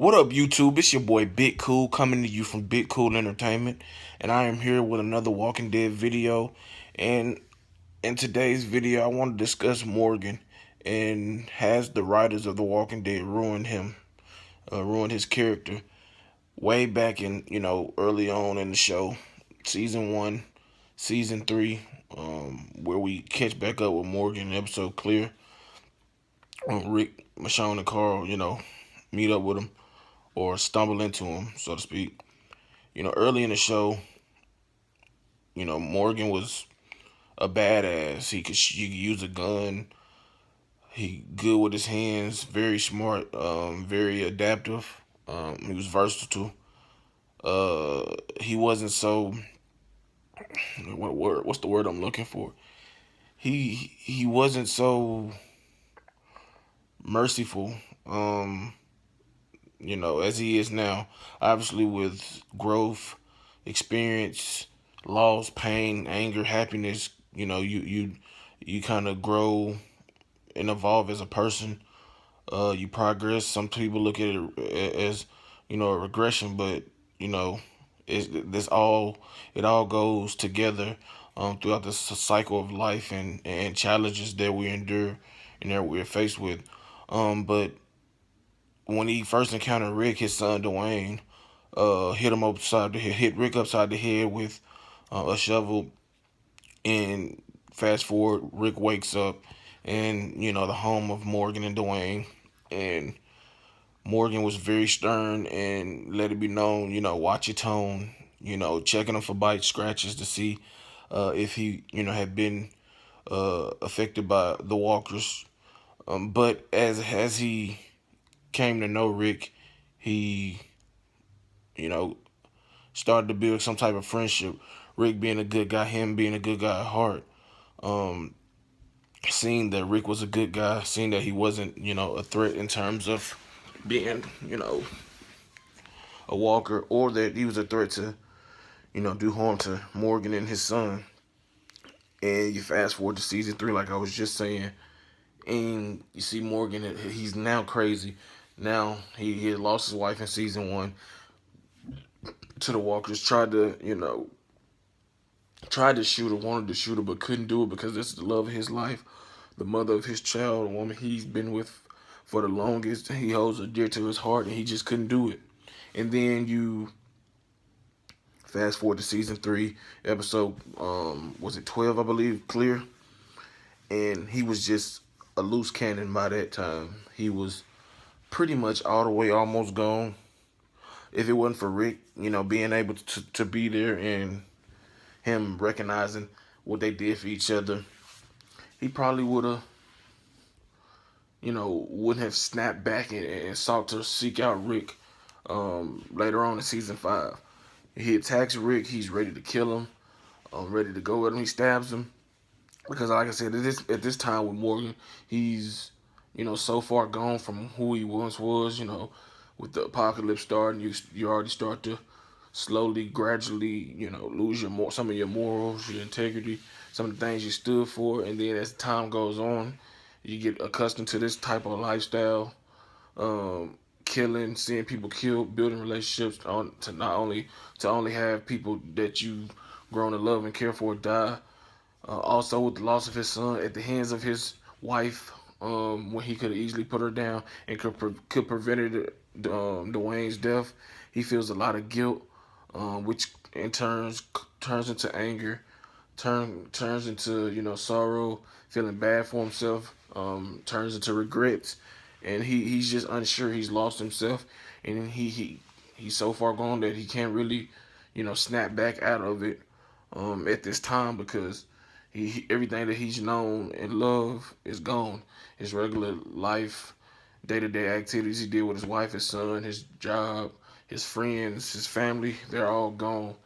What up, YouTube? It's your boy Big Cool coming to you from Big Cool Entertainment, and I am here with another Walking Dead video. And in today's video, I want to discuss Morgan and has the writers of The Walking Dead ruined him, ruined his character way back in early on in the show, season 1, season 3, where we catch back up with Morgan in episode Clear. Rick, Michonne, and Carl, meet up with him or stumble into him, so to speak. Early in the show, Morgan was a badass. He could use a gun. He good with his hands, very smart, very adaptive. He was versatile. He wasn't so what's the word I'm looking for? He wasn't so merciful, as he is now. Obviously with growth, experience, loss, pain, anger, happiness, you kind of grow and evolve as a person. You progress. Some people look at it as a regression, but it's this all it all goes together throughout this cycle of life and challenges that we endure and that we're faced with. But when he first encountered Rick, his son Dwayne, hit him upside the head, hit Rick upside the head with a shovel. And fast forward, Rick wakes up, and the home of Morgan and Dwayne, and Morgan was very stern and let it be known, watch your tone, checking him for bites, scratches to see if he, had been affected by the walkers. But as he came to know Rick, he, you know, started to build some type of friendship. Rick being a good guy, him being a good guy at heart. Um, Seeing that Rick was a good guy, seeing that he wasn't, a threat in terms of being, a walker, or that he was a threat to, do harm to Morgan and his son. And you fast forward to season 3, like I was just saying, and you see Morgan, he's now crazy. Now he had lost his wife in season 1 to the walkers, tried to shoot her, wanted to shoot her, but couldn't do it because this is the love of his life, the mother of his child, the woman he's been with for the longest. He holds her dear to his heart, and he just couldn't do it. And then you fast forward to season 3, episode was it 12, I believe, Clear, and he was just a loose cannon by that time. He was pretty much all the way almost gone. If it wasn't for Rick, being able to be there and him recognizing what they did for each other, he probably would have, wouldn't have snapped back and sought to seek out Rick later on in season 5. He attacks Rick. He's ready to kill him. Ready to go at him. He stabs him because, like I said, at this time with Morgan, he's so far gone from who he once was. With the apocalypse starting, you already start to slowly, gradually, lose some of your morals, your integrity, some of the things you stood for, and then as time goes on, you get accustomed to this type of lifestyle, killing, seeing people killed, building relationships to only have people that you grown to love and care for die. Also, with the loss of his son at the hands of his wife, when he could have easily put her down and could prevented Dwayne's death, he feels a lot of guilt, which in turns into anger, turns into sorrow, feeling bad for himself, turns into regrets, and he's just unsure. He's lost himself, and he's so far gone that he can't really snap back out of it at this time because everything that he's known and loved is gone. His regular life, day-to-day activities he did with his wife, his son, his job, his friends, his family, they're all gone.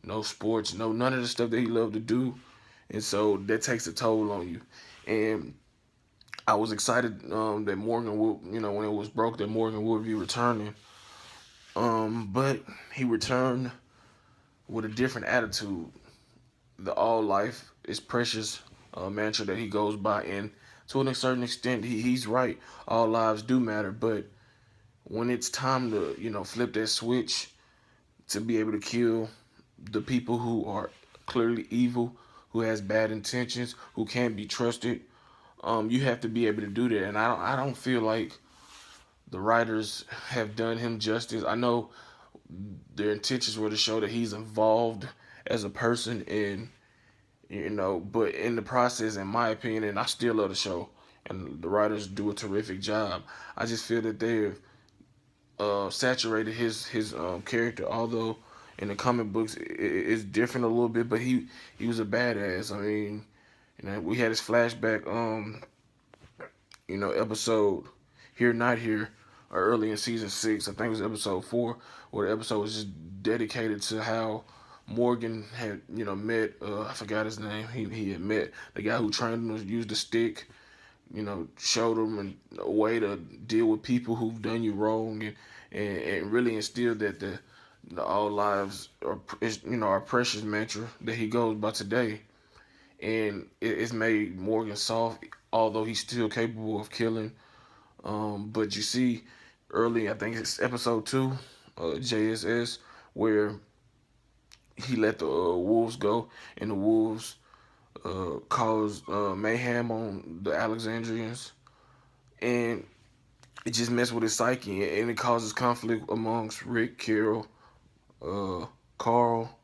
No sports, no none of the stuff that he loved to do. And so that takes a toll on you. And I was excited that Morgan would, when it was broke, that Morgan would be returning. But he returned with a different attitude. The all life is precious mantra that he goes by, and to a certain extent, he's right. All lives do matter, but when it's time to, flip that switch to be able to kill the people who are clearly evil, who has bad intentions, who can't be trusted, you have to be able to do that. And I don't feel like the writers have done him justice. I know their intentions were to show that he's evolved as a person, and but in the process, in my opinion, and I still love the show, and the writers do a terrific job. I just feel that they've saturated his character, although in the comic books it's different a little bit. But he was a badass. I mean, we had his flashback, episode Here Not Here, early in season 6. I think it was episode 4, where the episode was just dedicated to how Morgan had, met, I forgot his name. He had met the guy who trained him to use the stick, showed him a way to deal with people who've done you wrong, and really instilled that the all lives are precious mantra that he goes by today. And it's made Morgan soft, although he's still capable of killing. But you see, early, I think it's episode 2, JSS, where he let the wolves go, and the wolves caused mayhem on the Alexandrians, and it just messed with his psyche, and it causes conflict amongst Rick, Carol, Carl,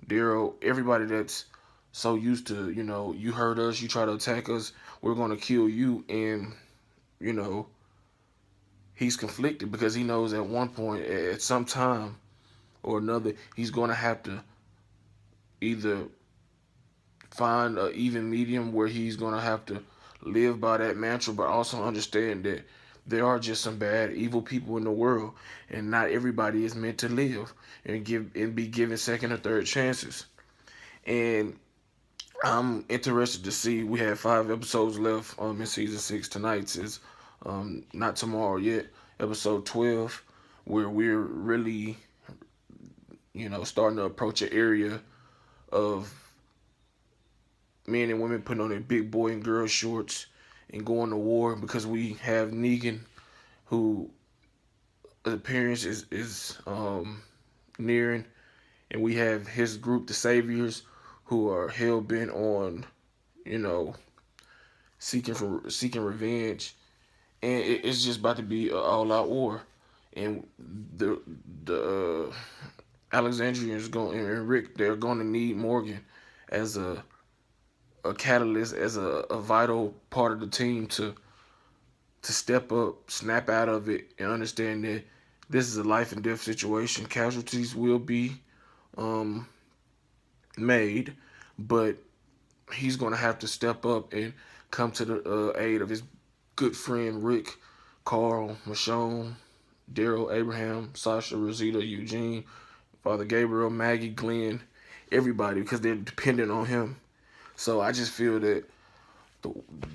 Daryl, everybody that's so used to, you hurt us, you try to attack us, we're gonna kill you, and you know he's conflicted because he knows at one point, at some time or another, he's gonna have to either find an even medium where he's gonna have to live by that mantra, but also understand that there are just some bad, evil people in the world, and not everybody is meant to live and be given second or third chances. And I'm interested to see. We have 5 episodes left in season 6. Tonight's is not tomorrow yet. Episode 12, where we're really starting to approach an area of men and women putting on their big boy and girl shorts and going to war, because we have Negan, who appearance is nearing, and we have his group, the Saviors, who are hell bent on, you know, seeking revenge, and it's just about to be an all out war, and the Alexandrians going, and Rick, they're going to need Morgan as a catalyst, as a vital part of the team to step up, snap out of it, and understand that this is a life and death situation. Casualties will be um, made, but he's going to have to step up and come to the aid of his good friend Rick, Carl, Michonne, Daryl, Abraham, Sasha, Rosita, Eugene, Father Gabriel, Maggie, Glenn, everybody, because they're dependent on him. So I just feel that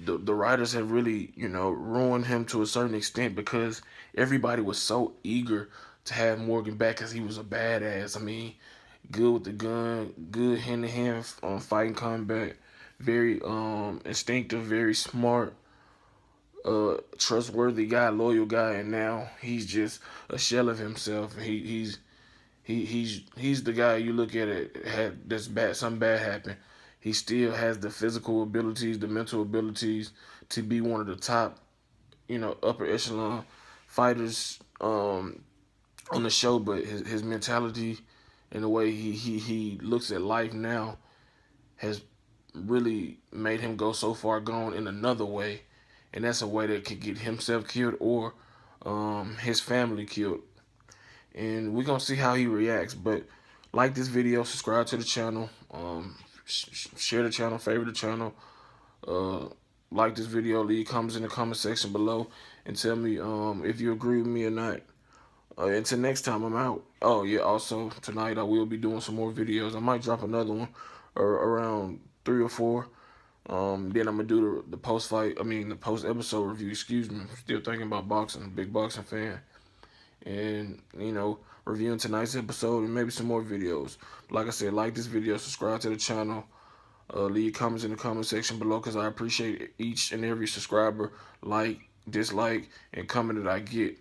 the writers have really, ruined him to a certain extent, because everybody was so eager to have Morgan back because he was a badass. I mean, good with the gun, good hand to hand on fighting combat, very instinctive, very smart, trustworthy guy, loyal guy, and now he's just a shell of himself. He's the guy you look at it had this bad, something bad happen. He still has the physical abilities, the mental abilities to be one of the top, upper echelon fighters on the show. But his mentality and the way he looks at life now has really made him go so far gone in another way, and that's a way that could get himself killed or his family killed. And we're gonna see how he reacts. But like this video, subscribe to the channel, share the channel, favorite the channel, uh, like this video, leave comments in the comment section below, and tell me if you agree with me or not. Until next time, I'm out. Oh yeah, also tonight I will be doing some more videos. I might drop another one or around 3 or 4. Then I'm gonna do the post fight. I mean the post episode review. Excuse me. I'm still thinking about boxing. Big boxing fan, and reviewing tonight's episode and maybe some more videos. Like I said, like this video, subscribe to the channel, leave comments in the comment section below, because I appreciate each and every subscriber, like, dislike, and comment that I get.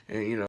and